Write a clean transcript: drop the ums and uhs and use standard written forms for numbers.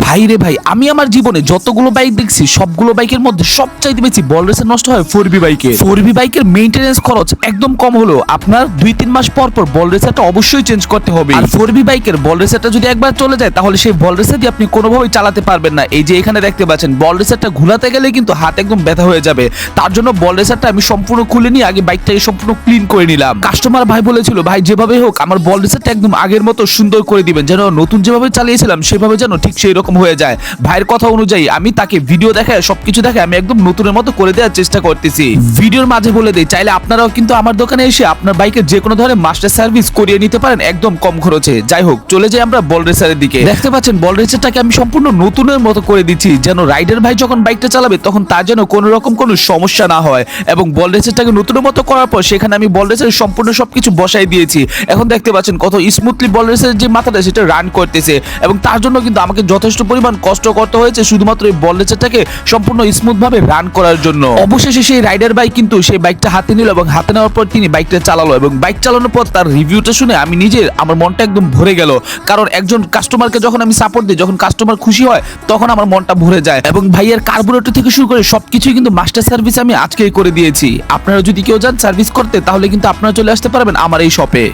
ভাই রে ভাই, আমি আমার জীবনে যতগুলো বাইক দেখছি সবগুলো বাইকের মধ্যে সবচাইতে বেশি বল রেসে নষ্ট হয় 4B বাইকে। 4B বাইকের মেইনটেনেন্স খরচ একদম কম হলো আপনার 2-3 মাস পর পর বল রেসারটা অবশ্যই চেঞ্জ করতে হবে। আর 4B বাইকের বল রেসারটা যদি একবার চলে যায় তাহলে সেই বল রেসার দিয়ে আপনি কোনোভাবেই চালাতে পারবেন না। এই যে এখানে দেখতে পাচ্ছেন বল রেসারটা ঘুরাতে গেলে কিন্তু হাত একদম ব্যথা হয়ে যাবে। তার জন্য বল রেসারটা আমি সম্পূর্ণ খুলে নিয়ে আগে বাইকটাকে সম্পূর্ণ ক্লিন করে নিলাম। কাস্টমার ভাই বলেছিল ভাই যেভাবে হোক আমার বল রেসারটা একদম আগের মতো সুন্দর করে দিবেন, যেন নতুন যেভাবে চালিয়েছিলাম সেভাবে যেন ঠিক সেই রকম হয়ে যায়। ভাইয়ের কথা অনুযায়ী আমি তাকে ভিডিও দেখায় সবকিছু দেখে আমি একদম নতুনের মতো করে দেওয়ার চেষ্টা করতেছি। ভিডিওর মাঝে বলে দেই, চাইলে আপনারাও কিন্তু আমার দোকানে এসে আপনার বাইকের যে কোনো ধরনের মাস্টার সার্ভিস করিয়ে নিতে পারেন একদম কম খরচে। যাই হোক, চলে যাই আমরা বল রেসারের দিকে। দেখতে পাচ্ছেন বল রেসারটাকে আমি সম্পূর্ণ নতুনের মতো করে দিচ্ছি, যেন রাইডার ভাই যখন বাইকটা চালাবে তখন তার যেন কোনো রকম কোনো সমস্যা না হয়। এবং বল রেসারটাকে নতুনের মতো করার পর সেখানে আমি বল রেসারের সম্পূর্ণ সবকিছু বসাই দিয়েছি। এখন দেখতে পাচ্ছেন কত স্মুথলি বল রেসারের যে মাথাটা সেটা রান করতেছে। এবং তার জন্য কিন্তু আমাকে যথেষ্ট পরিমাণ কষ্ট করতে হয়েছে শুধুমাত্র এই বল রেসারটাকে সম্পূর্ণ স্মুথ ভাবে রান করার জন্য। অবশেষে সেই রাইডার ভাই কিন্তু সেই বাইকটা হাতে নিল এবং হাতে নেওয়ার পর তিনি বাইকটা চালালো এবং বাইক চালানোর পর তার রিভিউটা শুনে আমি নিজের আমার মনটা একদম ভরে গেল। কারণ একজন কাস্টমারকে যখন আমি সাপোর্ট দিই, যখন কাস্টমার খুশি হয় তখন আমার মনটা ভরে যায়। এবং ভাইয়ের কার্বোরেটর থেকে শুরু করে সবকিছুই কিন্তু মাস্টার সার্ভিস আমি আজকেই করে দিয়েছি। আপনারা যদি কেউ যান সার্ভিস করতে তাহলে কিন্তু আপনারা চলে আসতে পারবেন আমার এই শপে।